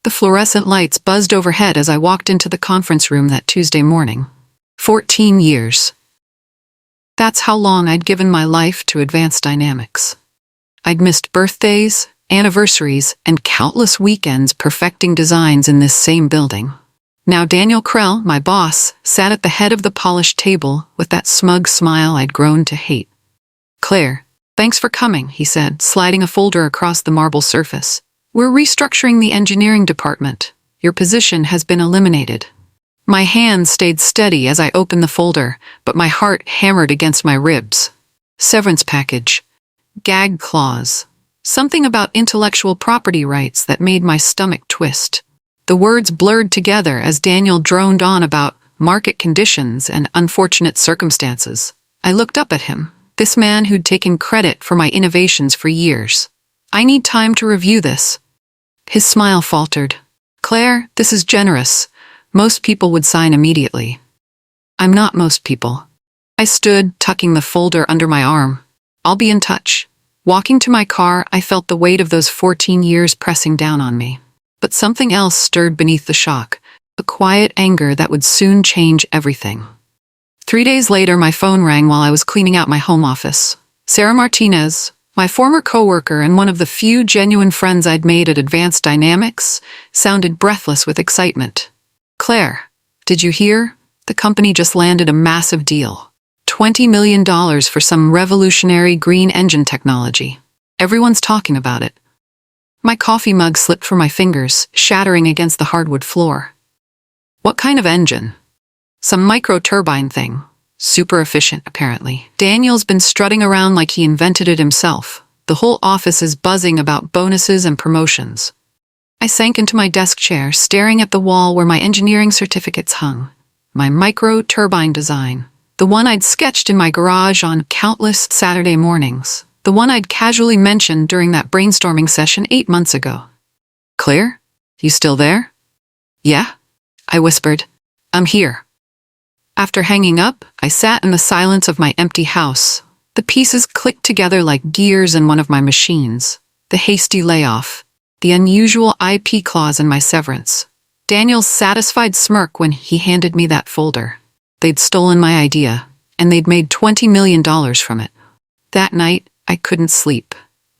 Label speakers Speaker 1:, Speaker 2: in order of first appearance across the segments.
Speaker 1: The fluorescent lights buzzed overhead as I walked into the conference room that Tuesday morning. 14 years. That's how long I'd given my life to advanced dynamics. I'd missed birthdays, anniversaries, and countless weekends perfecting designs in this same building. Now Daniel Krell, my boss, sat at the head of the polished table with that smug smile I'd grown to hate. "Claire, thanks for coming," he said, sliding a folder across the marble surface. "We're restructuring the engineering department. Your position has been eliminated." My hands stayed steady as I opened the folder, but my heart hammered against my ribs. Severance package. Gag clause. Something about intellectual property rights that made my stomach twist. The words blurred together as Daniel droned on about market conditions and unfortunate circumstances. I looked up at him, this man who'd taken credit for my innovations for years. "I need time to review this." His smile faltered. "Claire, this is generous. Most people would sign immediately." "I'm not most people." I stood, tucking the folder under my arm. "I'll be in touch." Walking to my car, I felt the weight of those 14 years pressing down on me. But something else stirred beneath the shock, a quiet anger that would soon change everything. 3 days later, my phone rang while I was cleaning out my home office. Sarah Martinez, my former coworker and one of the few genuine friends I'd made at Advanced Dynamics, sounded breathless with excitement. "Claire, did you hear? The company just landed a massive deal. $20 million for some revolutionary green engine technology. Everyone's talking about it." My coffee mug slipped from my fingers, shattering against the hardwood floor. "What kind of engine?" "Some micro-turbine thing. Super efficient, apparently. Daniel's been strutting around like he invented it himself. The whole office is buzzing about bonuses and promotions." I sank into my desk chair, staring at the wall where my engineering certificates hung. My micro-turbine design. The one I'd sketched in my garage on countless Saturday mornings. The one I'd casually mentioned during that brainstorming session 8 months ago. "Claire? You still there?" "Yeah?" I whispered. "I'm here." After hanging up, I sat in the silence of my empty house. The pieces clicked together like gears in one of my machines. The hasty layoff. The unusual IP clause in my severance. Daniel's satisfied smirk when he handed me that folder. They'd stolen my idea, and they'd made $20 million from it. That night, I couldn't sleep.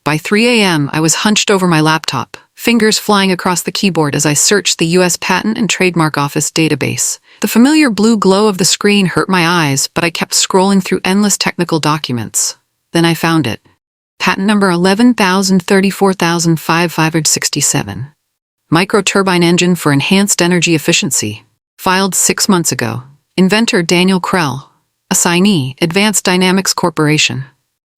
Speaker 1: By 3 a.m., I was hunched over my laptop, fingers flying across the keyboard as I searched the U.S. Patent and Trademark Office database. The familiar blue glow of the screen hurt my eyes, but I kept scrolling through endless technical documents. Then I found it. Patent number 11,034,567. Microturbine engine for enhanced energy efficiency. Filed 6 months ago. Inventor Daniel Krell. Assignee, Advanced Dynamics Corporation.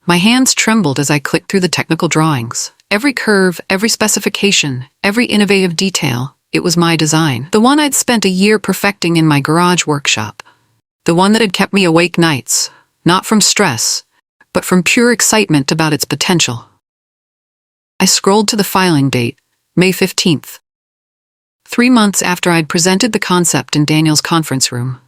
Speaker 1: My hands trembled as I clicked through the technical drawings. Every curve, every specification, every innovative detail. It was my design. The one I'd spent a year perfecting in my garage workshop. The one that had kept me awake nights. Not from stress, but from pure excitement about its potential. I scrolled to the filing date, May 15th. 3 months after I'd presented the concept in Daniel's conference room.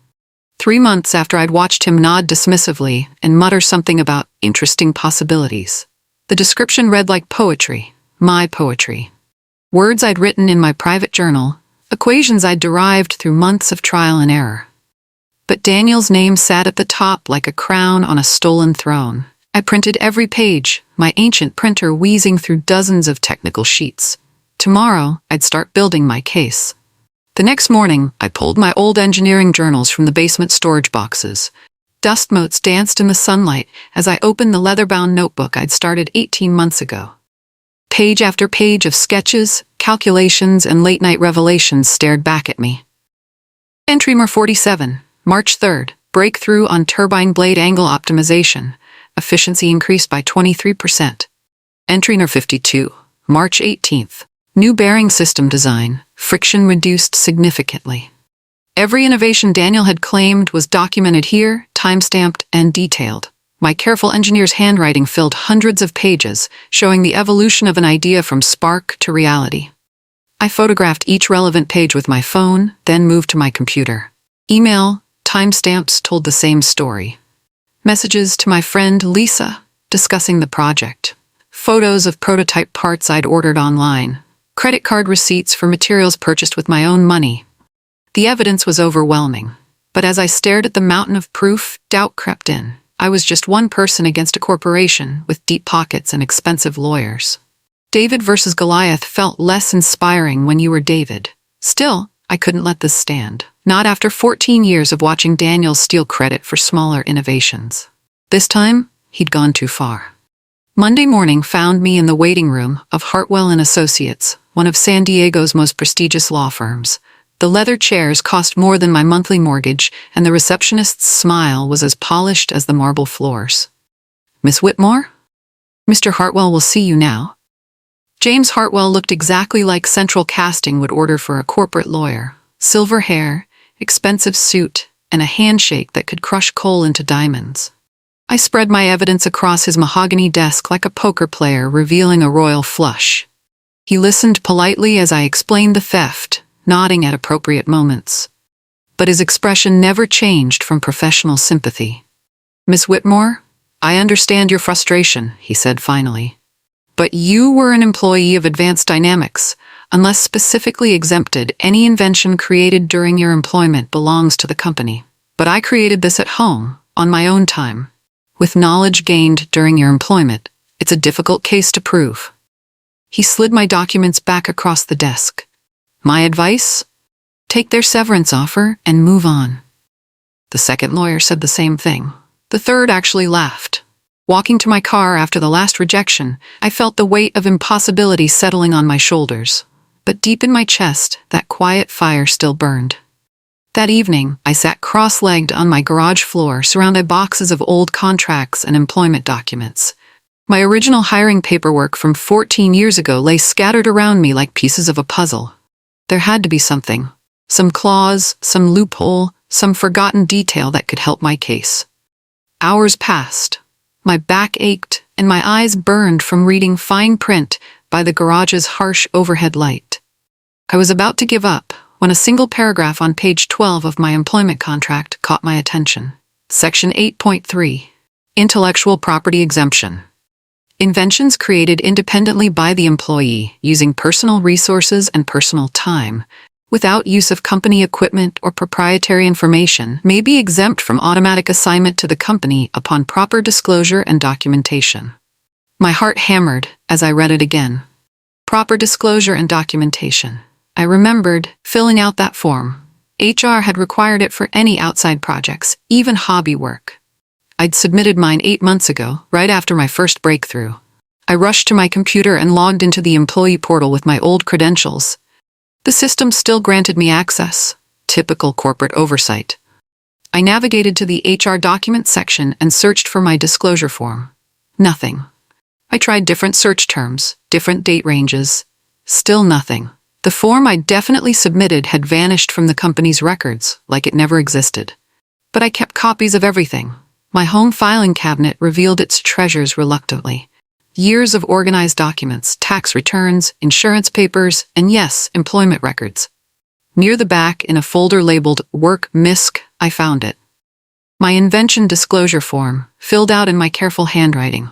Speaker 1: 3 months after I'd watched him nod dismissively and mutter something about interesting possibilities. The description read like poetry, my poetry. Words I'd written in my private journal, equations I'd derived through months of trial and error. But Daniel's name sat at the top like a crown on a stolen throne. I printed every page, my ancient printer wheezing through dozens of technical sheets. Tomorrow, I'd start building my case. The next morning, I pulled my old engineering journals from the basement storage boxes. Dust motes danced in the sunlight as I opened the leather-bound notebook I'd started 18 months ago. Page after page of sketches, calculations, and late-night revelations stared back at me. Entry number 47, March 3rd, breakthrough on turbine blade angle optimization. Efficiency increased by 23%. Entry number 52, March 18th. New bearing system design. Friction reduced significantly. Every innovation Daniel had claimed was documented here, time-stamped, and detailed. My careful engineer's handwriting filled hundreds of pages, showing the evolution of an idea from spark to reality. I photographed each relevant page with my phone, then moved to my computer. Email, timestamps told the same story. Messages to my friend Lisa, discussing the project. Photos of prototype parts I'd ordered online. credit card receipts for materials purchased with my own money. The evidence was overwhelming, but as I stared at the mountain of proof, doubt crept in. I was just one person against a corporation with deep pockets and expensive lawyers. David versus Goliath felt less inspiring when you were David. Still, I couldn't let this stand. Not after 14 years of watching Daniel steal credit for smaller innovations. This time, he'd gone too far. Monday morning found me in the waiting room of Hartwell & Associates, one of San Diego's most prestigious law firms. The leather chairs cost more than my monthly mortgage, and the receptionist's smile was as polished as the marble floors. "Miss Whitmore? Mr. Hartwell will see you now." James Hartwell looked exactly like central casting would order for a corporate lawyer. Silver hair, expensive suit, and a handshake that could crush coal into diamonds. I spread my evidence across his mahogany desk like a poker player revealing a royal flush. He listened politely as I explained the theft, nodding at appropriate moments. But his expression never changed from professional sympathy. "Miss Whitmore, I understand your frustration," he said finally. "But you were an employee of Advanced Dynamics. Unless specifically exempted, any invention created during your employment belongs to the company. But I created this at home, on my own time. With knowledge gained during your employment, it's a difficult case to prove." He slid my documents back across the desk. "My advice? Take their severance offer and move on." The second lawyer said the same thing. The third actually laughed. Walking to my car after the last rejection, I felt the weight of impossibility settling on my shoulders. But deep in my chest, that quiet fire still burned. That evening, I sat cross-legged on my garage floor, surrounded by boxes of old contracts and employment documents. My original hiring paperwork from 14 years ago lay scattered around me like pieces of a puzzle. There had to be something. Some clause, some loophole, some forgotten detail that could help my case. Hours passed. My back ached, and my eyes burned from reading fine print by the garage's harsh overhead light. I was about to give up when a single paragraph on page 12 of my employment contract caught my attention. Section 8.3. Intellectual Property Exemption. Inventions created independently by the employee, using personal resources and personal time, without use of company equipment or proprietary information, may be exempt from automatic assignment to the company upon proper disclosure and documentation. My heart hammered as I read it again. Proper disclosure and documentation. I remembered filling out that form. HR had required it for any outside projects, even hobby work. I'd submitted mine 8 months ago, right after my first breakthrough. I rushed to my computer and logged into the employee portal with my old credentials. The system still granted me access. Typical corporate oversight. I navigated to the HR documents section and searched for my disclosure form. Nothing. I tried different search terms, different date ranges. Still nothing. The form I definitely submitted had vanished from the company's records, like it never existed. But I kept copies of everything. My home filing cabinet revealed its treasures reluctantly. Years of organized documents, tax returns, insurance papers, and yes, employment records. Near the back, in a folder labeled Work Misc, I found it. My invention disclosure form, filled out in my careful handwriting.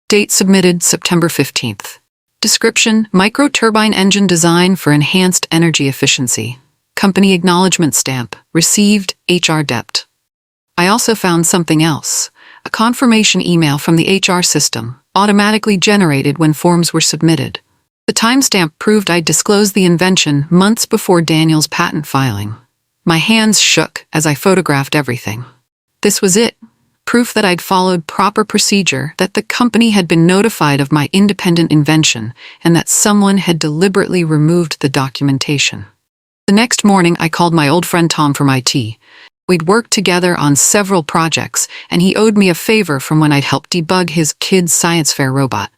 Speaker 1: Date submitted September 15th. Description: micro-turbine engine design for enhanced energy efficiency. Company acknowledgement stamp, received, HR dept. I also found something else, a confirmation email from the HR system, automatically generated when forms were submitted. The timestamp proved I'd disclosed the invention months before Daniel's patent filing. My hands shook as I photographed everything. This was it. Proof that I'd followed proper procedure, that the company had been notified of my independent invention, and that someone had deliberately removed the documentation. The next morning, I called my old friend Tom from IT. We'd worked together on several projects, and he owed me a favor from when I'd helped debug his kids' science fair robot.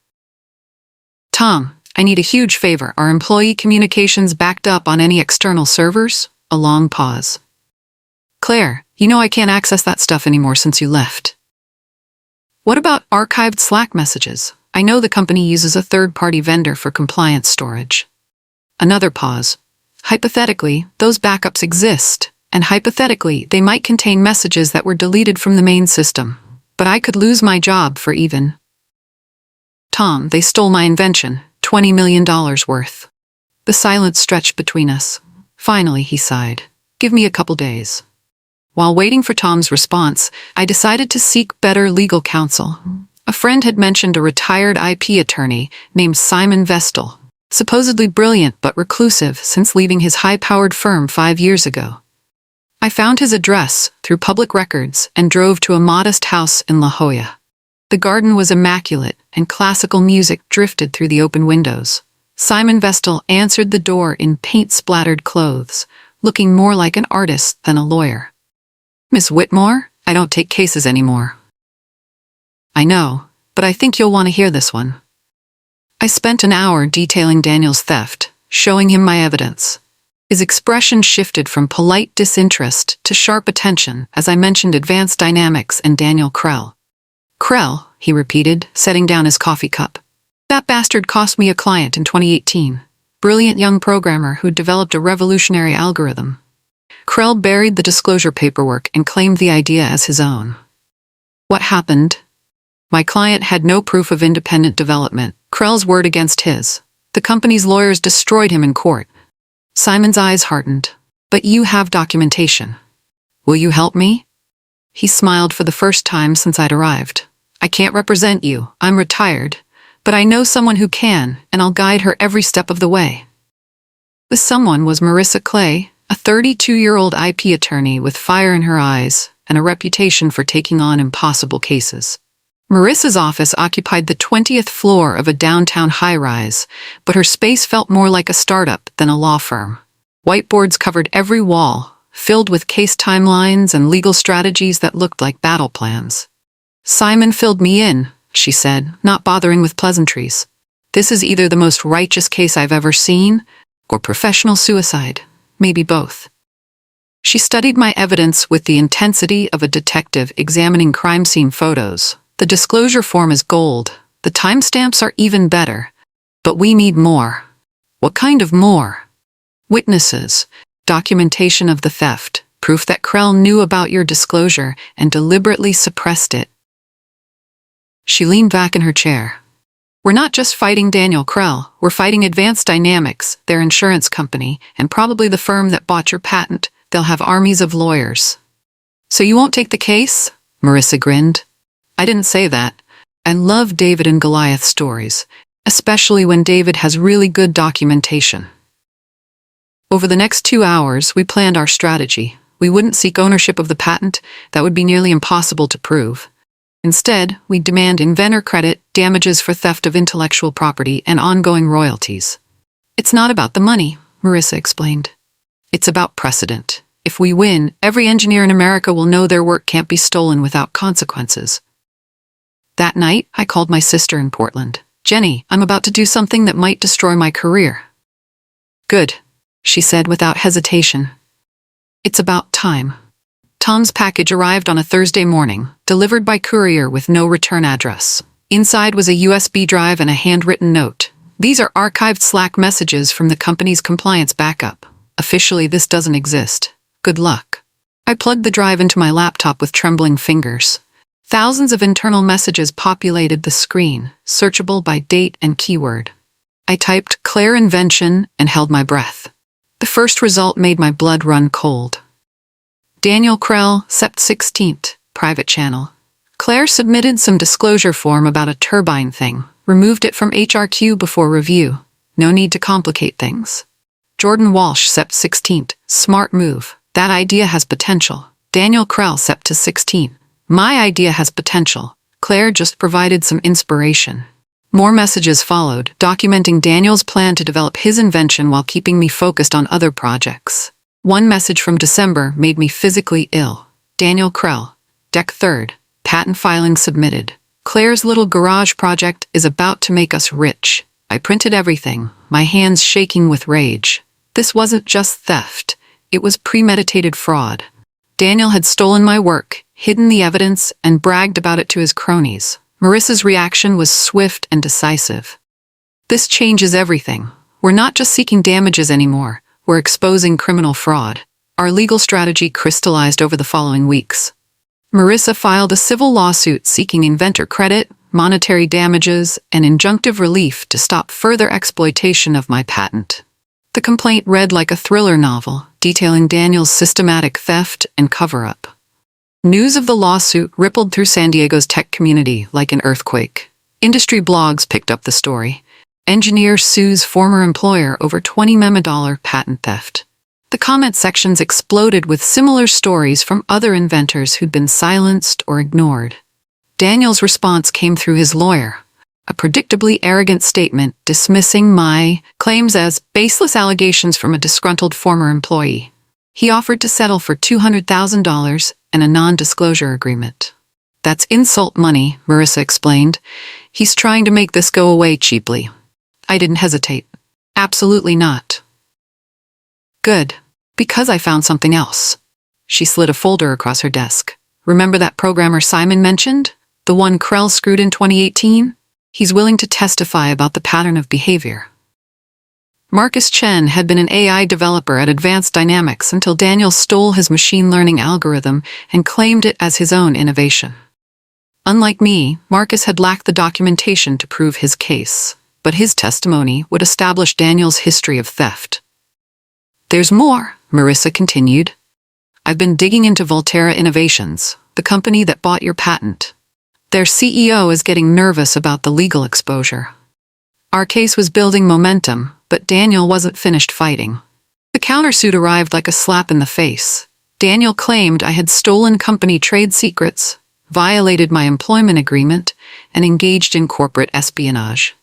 Speaker 1: "Tom, I need a huge favor. Are employee communications backed up on any external servers?" A long pause. "Claire, you know I can't access that stuff anymore since you left." "What about archived Slack messages? I know the company uses a third-party vendor for compliance storage." Another pause. "Hypothetically, those backups exist, and hypothetically, they might contain messages that were deleted from the main system. But I could lose my job for even." "Tom, they stole my invention, $20 million worth." The silence stretched between us. Finally, he sighed. Give me a couple days. While waiting for Tom's response, I decided to seek better legal counsel. A friend had mentioned a retired IP attorney named Simon Vestal, supposedly brilliant but reclusive since leaving his high-powered firm 5 years ago. I found his address through public records and drove to a modest house in La Jolla. The garden was immaculate, and classical music drifted through the open windows. Simon Vestal answered the door in paint-splattered clothes, looking more like an artist than a lawyer. "Miss Whitmore, I don't take cases anymore." "I know, but I think you'll want to hear this one." I spent an hour detailing Daniel's theft, showing him my evidence. His expression shifted from polite disinterest to sharp attention as I mentioned advanced dynamics and Daniel Krell. "Krell," he repeated, setting down his coffee cup. "That bastard cost me a client in 2018. Brilliant young programmer who developed a revolutionary algorithm." Krell buried the disclosure paperwork and claimed the idea as his own. What happened? My client had no proof of independent development, Krell's word against his. The company's lawyers destroyed him in court. Simon's eyes hardened. "But you have documentation. Will you help me?" He smiled for the first time since I'd arrived. "I can't represent you, I'm retired, but I know someone who can, and I'll guide her every step of the way." The someone was Marissa Clay, a 32-year-old IP attorney with fire in her eyes and a reputation for taking on impossible cases. Marissa's office occupied the 20th floor of a downtown high-rise, but her space felt more like a startup than a law firm. Whiteboards covered every wall, filled with case timelines and legal strategies that looked like battle plans. "Simon filled me in," she said, not bothering with pleasantries. "This is either the most righteous case I've ever seen, or professional suicide, maybe both." She studied my evidence with the intensity of a detective examining crime scene photos. "The disclosure form is gold. The timestamps are even better. But we need more." "What kind of more?" "Witnesses, documentation of the theft, proof that Krell knew about your disclosure and deliberately suppressed it." She leaned back in her chair. "We're not just fighting Daniel Krell, we're fighting Advanced Dynamics, their insurance company, and probably the firm that bought your patent. They'll have armies of lawyers." "So you won't take the case?" Marissa grinned. "I didn't say that. I love David and Goliath stories, especially when David has really good documentation." Over the next 2 hours, we planned our strategy. We wouldn't seek ownership of the patent. That would be nearly impossible to prove. Instead, we'd demand inventor credit, damages for theft of intellectual property, and ongoing royalties. "It's not about the money," Marissa explained. "It's about precedent. If we win, every engineer in America will know their work can't be stolen without consequences." That night, I called my sister in Portland. "Jenny, I'm about to do something that might destroy my career." "Good," she said without hesitation. "It's about time." Tom's package arrived on a Thursday morning, delivered by courier with no return address. Inside was a USB drive and a handwritten note. "These are archived Slack messages from the company's compliance backup. Officially, this doesn't exist. Good luck." I plugged the drive into my laptop with trembling fingers. Thousands of internal messages populated the screen, searchable by date and keyword. I typed "Claire invention" and held my breath. The first result made my blood run cold. Daniel Krell, Sept 16th, private channel. Claire submitted some disclosure form about a turbine thing, removed it from HRQ before review. No need to complicate things. Jordan Walsh, Sept 16th, smart move. That idea has potential. Daniel Krell, Sept 16th. My idea has potential. Claire just provided some inspiration. More messages followed, documenting Daniel's plan to develop his invention while keeping me focused on other projects. One message from December made me physically ill. Daniel Krell, Dec 3rd, patent filing submitted. Claire's little garage project is about to make us rich. I printed everything, my hands shaking with rage. This wasn't just theft. It was premeditated fraud. Daniel had stolen my work, hidden the evidence, and bragged about it to his cronies. Marissa's reaction was swift and decisive. "This changes everything. We're not just seeking damages anymore. We're exposing criminal fraud." Our legal strategy crystallized over the following weeks. Marissa filed a civil lawsuit seeking inventor credit, monetary damages, and injunctive relief to stop further exploitation of my patent. The complaint read like a thriller novel, detailing Daniel's systematic theft and cover-up. News of the lawsuit rippled through San Diego's tech community like an earthquake. Industry blogs picked up the story. Engineer sues former employer over $20 million patent theft. The comment sections exploded with similar stories from other inventors who'd been silenced or ignored. Daniel's response came through his lawyer, a predictably arrogant statement dismissing my claims as baseless allegations from a disgruntled former employee. He offered to settle for $200,000 and a non-disclosure agreement. That's insult money, Marissa explained. He's trying to make this go away cheaply. I didn't hesitate. Absolutely not. Good. Because I found something else. She slid a folder across her desk. Remember that programmer Simon mentioned? The one Krell screwed in 2018? He's willing to testify about the pattern of behavior. Marcus Chen had been an AI developer at Advanced Dynamics until Daniel stole his machine learning algorithm and claimed it as his own innovation. Unlike me, Marcus had lacked the documentation to prove his case, but his testimony would establish Daniel's history of theft. There's more, Marissa continued. I've been digging into Volterra Innovations, the company that bought your patent. Their CEO is getting nervous about the legal exposure. Our case was building momentum, but Daniel wasn't finished fighting. The countersuit arrived like a slap in the face. Daniel claimed I had stolen company trade secrets, violated my employment agreement, and engaged in corporate espionage.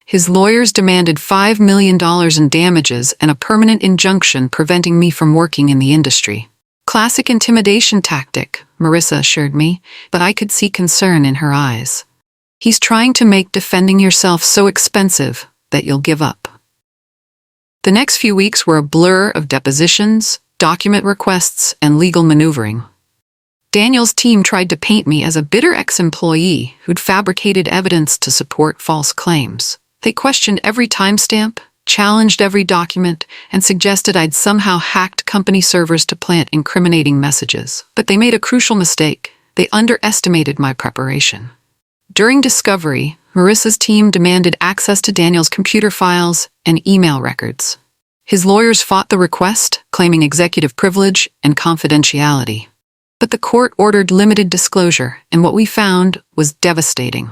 Speaker 1: His lawyers demanded $5 million in damages and a permanent injunction preventing me from working in the industry. Classic intimidation tactic, Marissa assured me, but I could see concern in her eyes. He's trying to make defending yourself so expensive that you'll give up. The next few weeks were a blur of depositions, document requests, and legal maneuvering. Daniel's team tried to paint me as a bitter ex-employee who'd fabricated evidence to support false claims. They questioned every timestamp, challenged every document, and suggested I'd somehow hacked company servers to plant incriminating messages. But they made a crucial mistake. They underestimated my preparation. During discovery, Marissa's team demanded access to Daniel's computer files and email records. His lawyers fought the request, claiming executive privilege and confidentiality. But the court ordered limited disclosure, and what we found was devastating.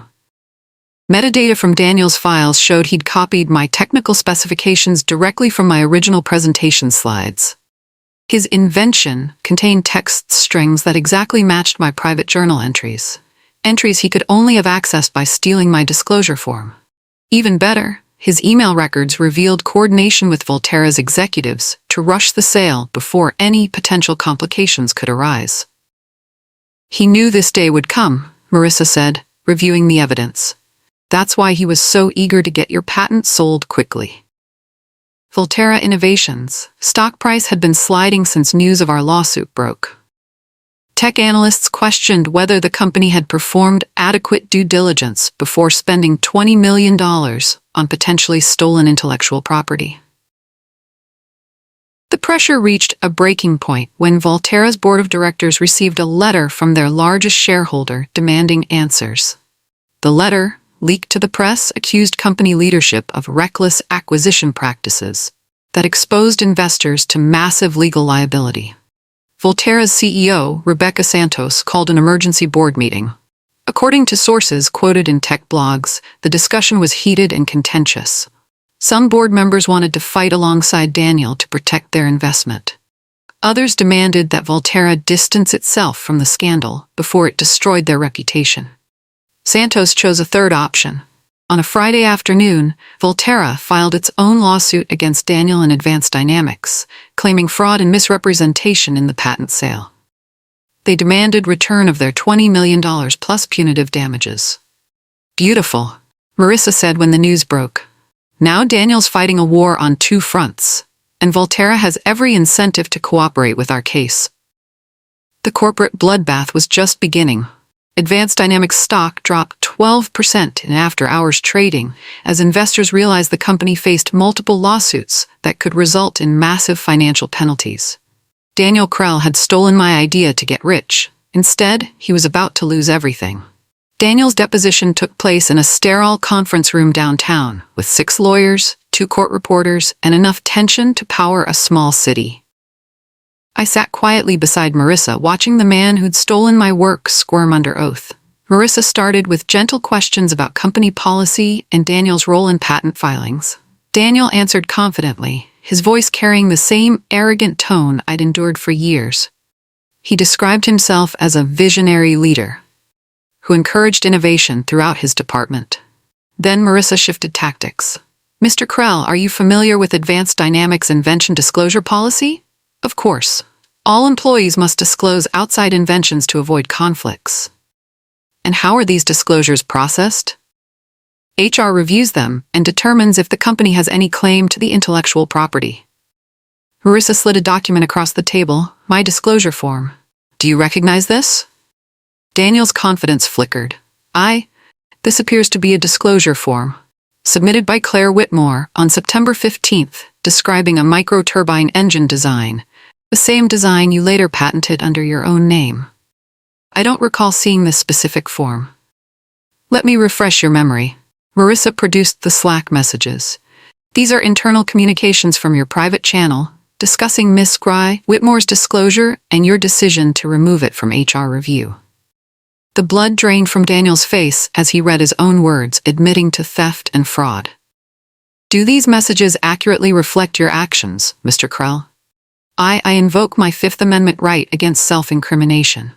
Speaker 1: Metadata from Daniel's files showed he'd copied my technical specifications directly from my original presentation slides. His invention contained text strings that exactly matched my private journal entries. Entries he could only have accessed by stealing my disclosure form. Even better, his email records revealed coordination with Volterra's executives to rush the sale before any potential complications could arise. He knew this day would come, Marissa said, reviewing the evidence. That's why he was so eager to get your patent sold quickly. Volterra Innovations' stock price had been sliding since news of our lawsuit broke. Tech analysts questioned whether the company had performed adequate due diligence before spending $20 million on potentially stolen intellectual property. The pressure reached a breaking point when Volterra's board of directors received a letter from their largest shareholder demanding answers. The letter, leaked to the press, accused company leadership of reckless acquisition practices that exposed investors to massive legal liability. Volterra's CEO, Rebecca Santos, called an emergency board meeting. According to sources quoted in tech blogs, the discussion was heated and contentious. Some board members wanted to fight alongside Daniel to protect their investment. Others demanded that Volterra distance itself from the scandal before it destroyed their reputation. Santos chose a third option. On a Friday afternoon, Volterra filed its own lawsuit against Daniel and Advanced Dynamics, claiming fraud and misrepresentation in the patent sale. They demanded return of their $20 million plus punitive damages. Beautiful, Marissa said when the news broke. Now Daniel's fighting a war on two fronts, and Volterra has every incentive to cooperate with our case. The corporate bloodbath was just beginning. Advanced Dynamics stock dropped 12% in after-hours trading as investors realized the company faced multiple lawsuits that could result in massive financial penalties. Daniel Krell had stolen my idea to get rich. Instead, he was about to lose everything. Daniel's deposition took place in a sterile conference room downtown with 6 lawyers, 2 court reporters, and enough tension to power a small city. I sat quietly beside Marissa, watching the man who'd stolen my work squirm under oath. Marissa started with gentle questions about company policy and Daniel's role in patent filings. Daniel answered confidently, his voice carrying the same arrogant tone I'd endured for years. He described himself as a visionary leader who encouraged innovation throughout his department. Then Marissa shifted tactics. "Mr. Krell, are you familiar with Advanced Dynamics Invention Disclosure Policy?" "Of course. All employees must disclose outside inventions to avoid conflicts." "And how are these disclosures processed?" "HR reviews them and determines if the company has any claim to the intellectual property." Marissa slid a document across the table, my disclosure form. "Do you recognize this?" Daniel's confidence flickered. This appears to be a disclosure form, submitted by Claire Whitmore on September 15th, describing a microturbine engine design, the same design you later patented under your own name. "I don't recall seeing this specific form." "Let me refresh your memory." Marissa produced the Slack messages. "These are internal communications from your private channel, discussing Miss Whitmore's disclosure and your decision to remove it from HR review." The blood drained from Daniel's face as he read his own words, admitting to theft and fraud. "Do these messages accurately reflect your actions, Mr. Krell?" I invoke my Fifth Amendment right against self-incrimination."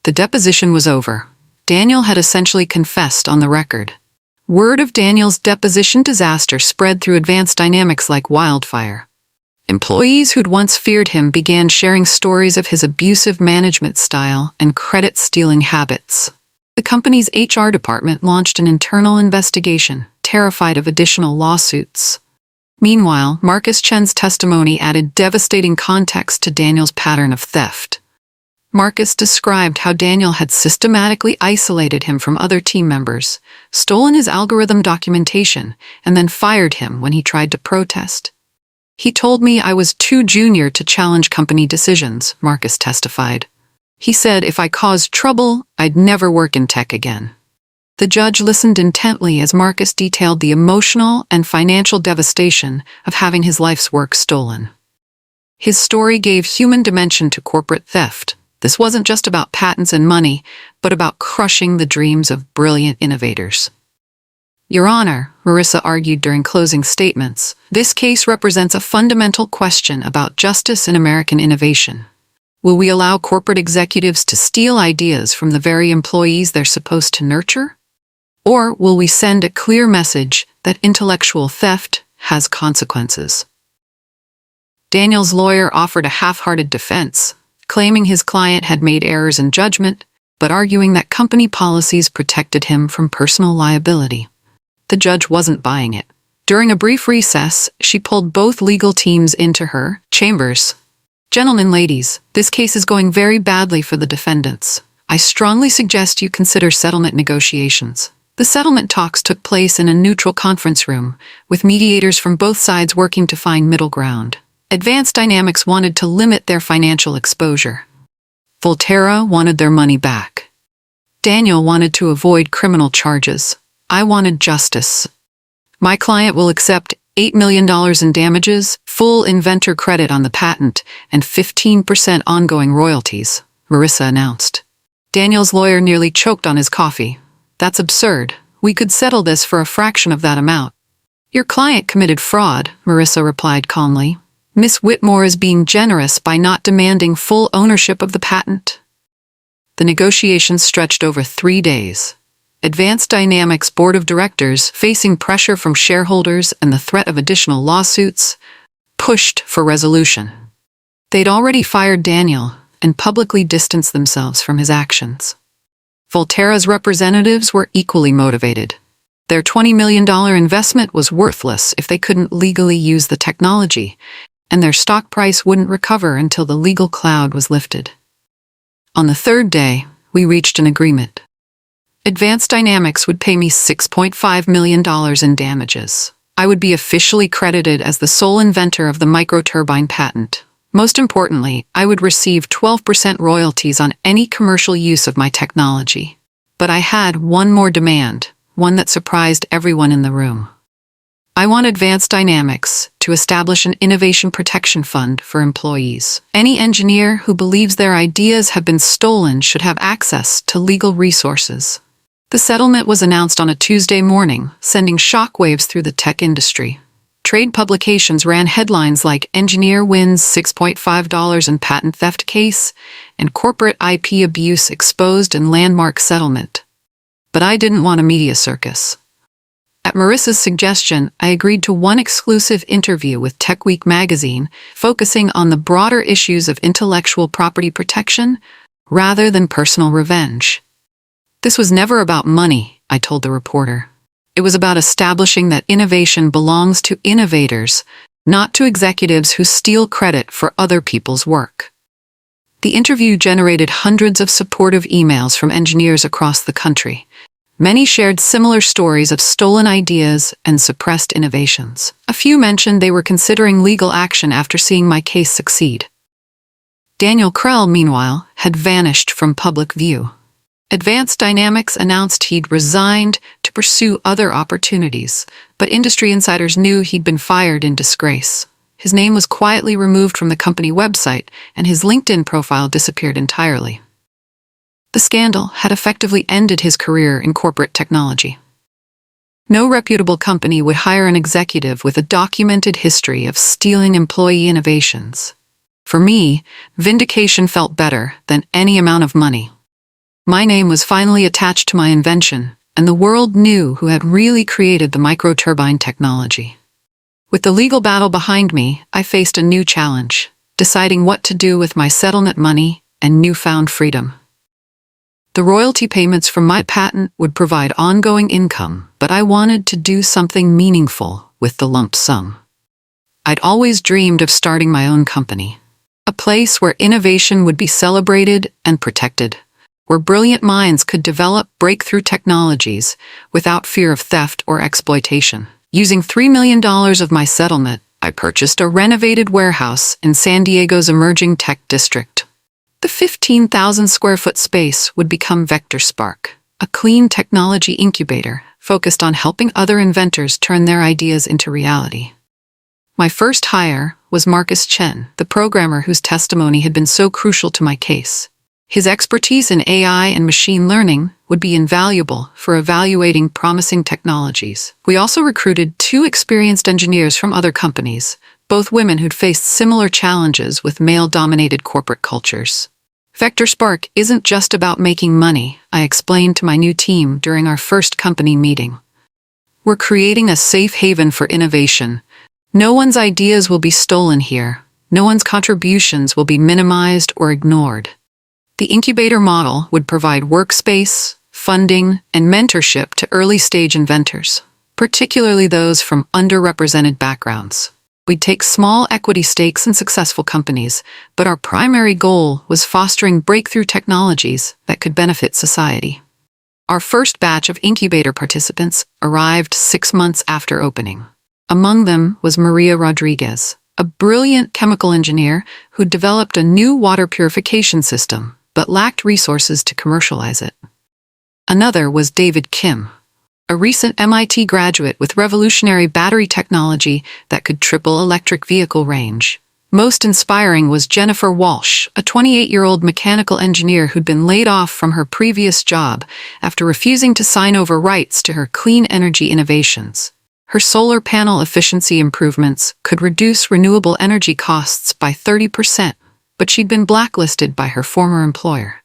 Speaker 1: The deposition was over. Daniel had essentially confessed on the record. Word of Daniel's deposition disaster spread through Advanced Dynamics like wildfire. Employees who'd once feared him began sharing stories of his abusive management style and credit-stealing habits. The company's HR department launched an internal investigation, terrified of additional lawsuits. Meanwhile, Marcus Chen's testimony added devastating context to Daniel's pattern of theft. Marcus described how Daniel had systematically isolated him from other team members, stolen his algorithm documentation, and then fired him when he tried to protest. "He told me I was too junior to challenge company decisions," Marcus testified. "He said if I caused trouble, I'd never work in tech again." The judge listened intently as Marcus detailed the emotional and financial devastation of having his life's work stolen. His story gave human dimension to corporate theft. This wasn't just about patents and money, but about crushing the dreams of brilliant innovators. "Your Honor," Marissa argued during closing statements, "this case represents a fundamental question about justice in American innovation. Will we allow corporate executives to steal ideas from the very employees they're supposed to nurture? Or will we send a clear message that intellectual theft has consequences?" Daniel's lawyer offered a half-hearted defense, claiming his client had made errors in judgment, but arguing that company policies protected him from personal liability. The judge wasn't buying it. During a brief recess, she pulled both legal teams into her chambers. "Gentlemen, ladies, this case is going very badly for the defendants. I strongly suggest you consider settlement negotiations." The settlement talks took place in a neutral conference room, with mediators from both sides working to find middle ground. Advanced Dynamics wanted to limit their financial exposure. Volterra wanted their money back. Daniel wanted to avoid criminal charges. I wanted justice. My client will accept $8 million in damages, full inventor credit on the patent, and 15% ongoing royalties, Marissa announced. Daniel's lawyer nearly choked on his coffee. "That's absurd. We could settle this for a fraction of that amount." "Your client committed fraud," Marissa replied calmly. "Miss Whitmore is being generous by not demanding full ownership of the patent." The negotiations stretched over 3 days. Advanced Dynamics board of directors, facing pressure from shareholders and the threat of additional lawsuits, pushed for resolution. They'd already fired Daniel and publicly distanced themselves from his actions. Volterra's representatives were equally motivated. Their $20 million investment was worthless if they couldn't legally use the technology, and their stock price wouldn't recover until the legal cloud was lifted. On the third day, we reached an agreement. Advanced Dynamics would pay me $6.5 million in damages. I would be officially credited as the sole inventor of the microturbine patent. Most importantly, I would receive 12% royalties on any commercial use of my technology. But I had one more demand, one that surprised everyone in the room. I want Advanced Dynamics to establish an innovation protection fund for employees. Any engineer who believes their ideas have been stolen should have access to legal resources. The settlement was announced on a Tuesday morning, sending shockwaves through the tech industry. Trade publications ran headlines like "Engineer Wins $6.5 in Patent Theft Case" and "Corporate IP Abuse Exposed in Landmark Settlement." But I didn't want a media circus. At Marissa's suggestion, I agreed to one exclusive interview with Tech Week magazine, focusing on the broader issues of intellectual property protection rather than personal revenge. This was never about money, I told the reporter. It was about establishing that innovation belongs to innovators, not to executives who steal credit for other people's work. The interview generated hundreds of supportive emails from engineers across the country. Many shared similar stories of stolen ideas and suppressed innovations. A few mentioned they were considering legal action after seeing my case succeed. Daniel Krell, meanwhile, had vanished from public view. Advanced Dynamics announced he'd resigned to pursue other opportunities, but industry insiders knew he'd been fired in disgrace. His name was quietly removed from the company website, and his LinkedIn profile disappeared entirely. The scandal had effectively ended his career in corporate technology. No reputable company would hire an executive with a documented history of stealing employee innovations. For me, Vindication felt better than any amount of money. My name was finally attached to my invention, and the world knew who had really created the microturbine technology. With the legal battle behind me, I faced a new challenge, deciding what to do with my settlement money and newfound freedom. The royalty payments from my patent would provide ongoing income, but I wanted to do something meaningful with the lump sum. I'd always dreamed of starting my own company, a place where innovation would be celebrated and protected, where brilliant minds could develop breakthrough technologies without fear of theft or exploitation. Using $3 million of my settlement, I purchased a renovated warehouse in San Diego's emerging tech district. The 15,000 square foot space would become Vector Spark, a clean technology incubator focused on helping other inventors turn their ideas into reality. My first hire was Marcus Chen, the programmer whose testimony had been so crucial to my case. His expertise in AI and machine learning would be invaluable for evaluating promising technologies. We also recruited 2 experienced engineers from other companies, both women who'd faced similar challenges with male-dominated corporate cultures. Vector Spark isn't just about making money, I explained to my new team during our first company meeting. We're creating a safe haven for innovation. No one's ideas will be stolen here. No one's contributions will be minimized or ignored. The incubator model would provide workspace, funding, and mentorship to early-stage inventors, particularly those from underrepresented backgrounds. We'd take small equity stakes in successful companies, but our primary goal was fostering breakthrough technologies that could benefit society. Our first batch of incubator participants arrived 6 months after opening. Among them was Maria Rodriguez, a brilliant chemical engineer who developed a new water purification system, but lacked resources to commercialize it. Another was David Kim, a recent MIT graduate with revolutionary battery technology that could triple electric vehicle range. Most inspiring was Jennifer Walsh, a 28-year-old mechanical engineer who'd been laid off from her previous job after refusing to sign over rights to her clean energy innovations. Her solar panel efficiency improvements could reduce renewable energy costs by 30%, but she'd been blacklisted by her former employer.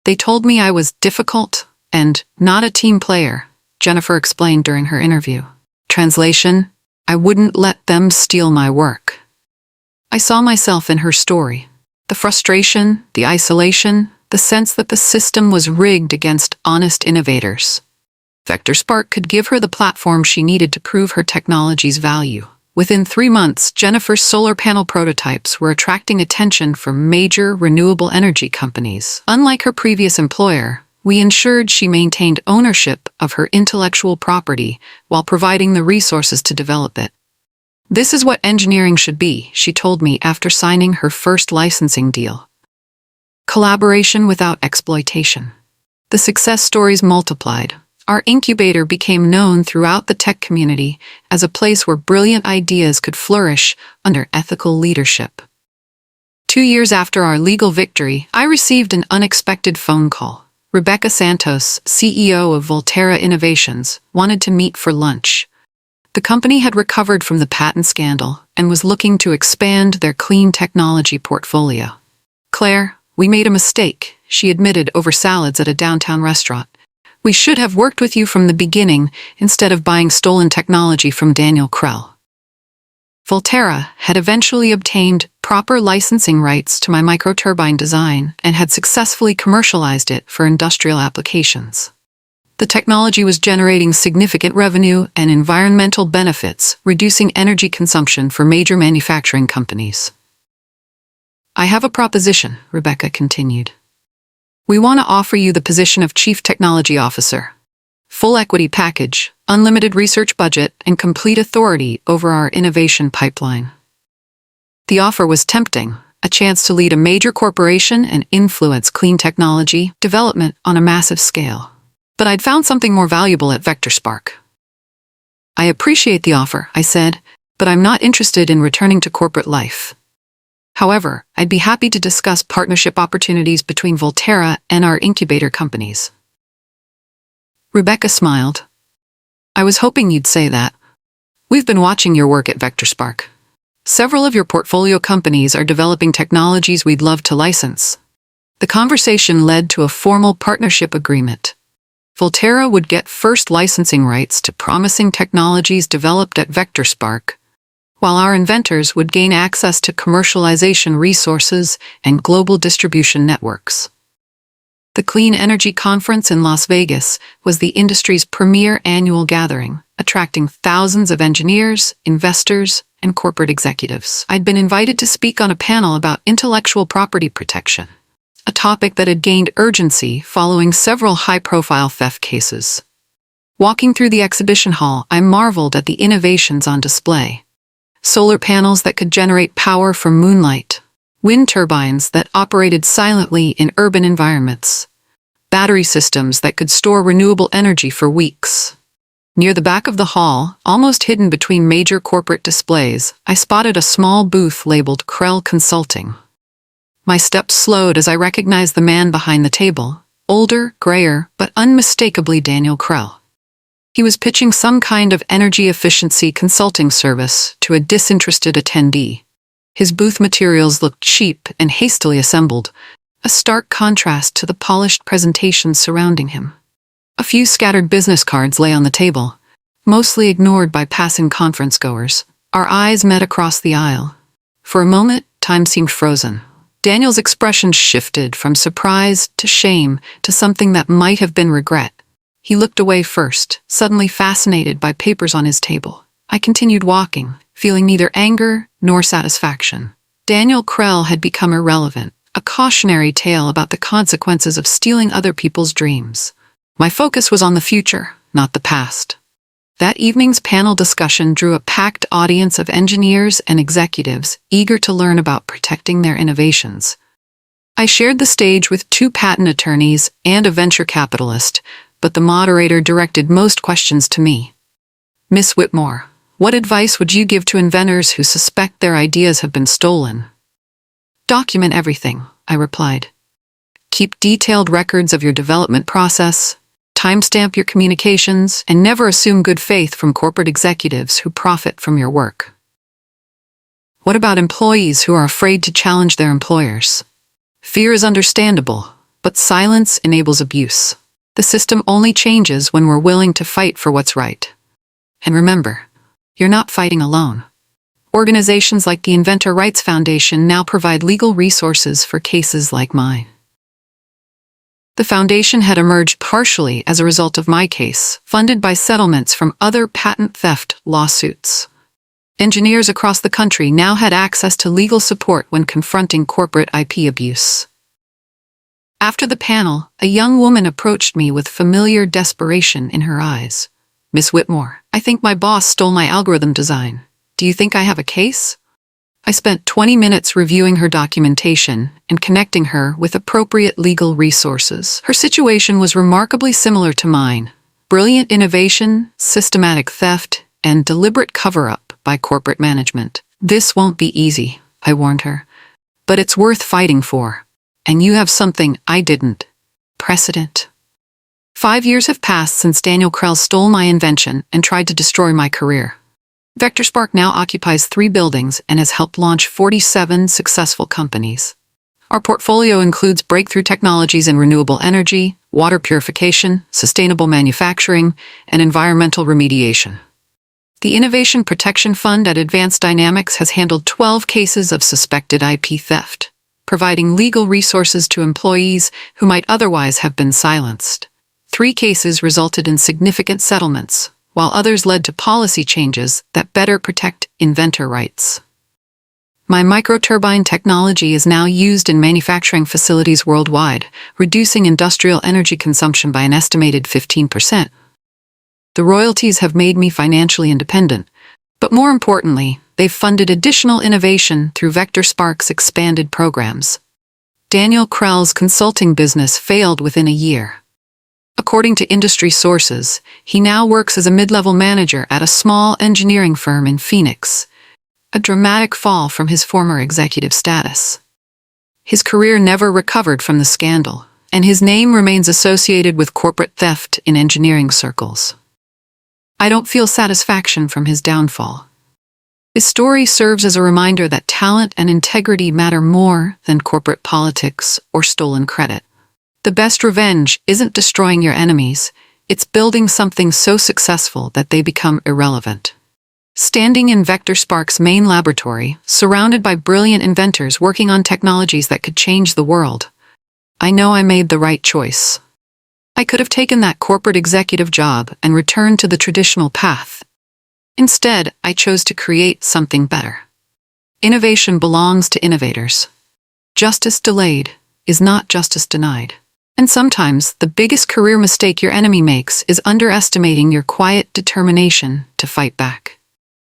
Speaker 1: They told me I was difficult and not a team player, Jennifer explained during her interview. Translation: I wouldn't let them steal my work. I saw myself in her story. The frustration, the isolation, the sense that the system was rigged against honest innovators. Vector Spark could give her the platform she needed to prove her technology's value. Within 3 months, Jennifer's solar panel prototypes were attracting attention from major renewable energy companies. Unlike her previous employer, we ensured she maintained ownership of her intellectual property while providing the resources to develop it. This is what engineering should be, she told me after signing her first licensing deal. Collaboration without exploitation. The success stories multiplied. Our incubator became known throughout the tech community as a place where brilliant ideas could flourish under ethical leadership. 2 years after our legal victory, I received an unexpected phone call. Rebecca Santos, CEO of Volterra Innovations, wanted to meet for lunch. The company had recovered from the patent scandal and was looking to expand their clean technology portfolio. "Claire, we made a mistake," she admitted over salads at a downtown restaurant. "We should have worked with you from the beginning instead of buying stolen technology from Daniel Krell." Volterra had eventually obtained proper licensing rights to my microturbine design and had successfully commercialized it for industrial applications. The technology was generating significant revenue and environmental benefits, reducing energy consumption for major manufacturing companies. "I have a proposition," Rebecca continued. "We want to offer you the position of Chief Technology Officer. Full equity package, unlimited research budget, and complete authority over our innovation pipeline." The offer was tempting, a chance to lead a major corporation and influence clean technology development on a massive scale. But I'd found something more valuable at VectorSpark. "I appreciate the offer," I said, "but I'm not interested in returning to corporate life. However, I'd be happy to discuss partnership opportunities between Volterra and our incubator companies." Rebecca smiled. "I was hoping you'd say that. We've been watching your work at VectorSpark. Several of your portfolio companies are developing technologies we'd love to license." The conversation led to a formal partnership agreement. Volterra would get first licensing rights to promising technologies developed at VectorSpark, while our inventors would gain access to commercialization resources and global distribution networks. The Clean Energy Conference in Las Vegas was the industry's premier annual gathering, attracting thousands of engineers, investors, and corporate executives. I'd been invited to speak on a panel about intellectual property protection, a topic that had gained urgency following several high-profile theft cases. Walking through the exhibition hall, I marveled at the innovations on display. Solar panels that could generate power from moonlight, wind turbines that operated silently in urban environments, battery systems that could store renewable energy for weeks. Near the back of the hall, almost hidden between major corporate displays, I spotted a small booth labeled Krell Consulting. My steps slowed as I recognized the man behind the table, older, grayer, but unmistakably Daniel Krell. He was pitching some kind of energy efficiency consulting service to a disinterested attendee. His booth materials looked cheap and hastily assembled, a stark contrast to the polished presentations surrounding him. A few scattered business cards lay on the table, mostly ignored by passing conference-goers. Our eyes met across the aisle. For a moment, time seemed frozen. Daniel's expression shifted from surprise to shame to something that might have been regret. He looked away first, suddenly fascinated by papers on his table. I continued walking, feeling neither anger nor satisfaction. Daniel Krell had become irrelevant, a cautionary tale about the consequences of stealing other people's dreams. My focus was on the future, not the past. That evening's panel discussion drew a packed audience of engineers and executives eager to learn about protecting their innovations. I shared the stage with 2 patent attorneys and a venture capitalist, but the moderator directed most questions to me. "Miss Whitmore, what advice would you give to inventors who suspect their ideas have been stolen?" "Document everything," I replied. "Keep detailed records of your development process, timestamp your communications, and never assume good faith from corporate executives who profit from your work." "What about employees who are afraid to challenge their employers?" "Fear is understandable, but silence enables abuse. The system only changes when we're willing to fight for what's right. And remember, you're not fighting alone. Organizations like the Inventor Rights Foundation now provide legal resources for cases like mine." The foundation had emerged partially as a result of my case, funded by settlements from other patent theft lawsuits. Engineers across the country now had access to legal support when confronting corporate IP abuse. After the panel, a young woman approached me with familiar desperation in her eyes. "Miss Whitmore, I think my boss stole my algorithm design. Do you think I have a case?" I spent 20 minutes reviewing her documentation and connecting her with appropriate legal resources. Her situation was remarkably similar to mine. brilliant innovation, systematic theft, and deliberate cover-up by corporate management. This won't be easy, I warned her. But it's worth fighting for. And you have something I didn't. Precedent. 5 years have passed since Daniel Krell stole my invention and tried to destroy my career. VectorSpark now occupies 3 buildings and has helped launch 47 successful companies. Our portfolio includes breakthrough technologies in renewable energy, water purification, sustainable manufacturing, and environmental remediation. The Innovation Protection Fund at Advanced Dynamics has handled 12 cases of suspected IP theft, providing legal resources to employees who might otherwise have been silenced. 3 cases resulted in significant settlements, while others led to policy changes that better protect inventor rights. My microturbine technology is now used in manufacturing facilities worldwide, reducing industrial energy consumption by an estimated 15%. The royalties have made me financially independent, but more importantly, they've funded additional innovation through VectorSpark's expanded programs. Daniel Krell's consulting business failed within a year. According to industry sources, he now works as a mid-level manager at a small engineering firm in Phoenix, a dramatic fall from his former executive status. His career never recovered from the scandal, and his name remains associated with corporate theft in engineering circles. I don't feel satisfaction from his downfall. His story serves as a reminder that talent and integrity matter more than corporate politics or stolen credit. The best revenge isn't destroying your enemies, it's building something so successful that they become irrelevant. Standing in VectorSpark's main laboratory, surrounded by brilliant inventors working on technologies that could change the world, I know I made the right choice. I could have taken that corporate executive job and returned to the traditional path. Instead, I chose to create something better. Innovation belongs to innovators. Justice delayed is not justice denied. And sometimes, the biggest career mistake your enemy makes is underestimating your quiet determination to fight back.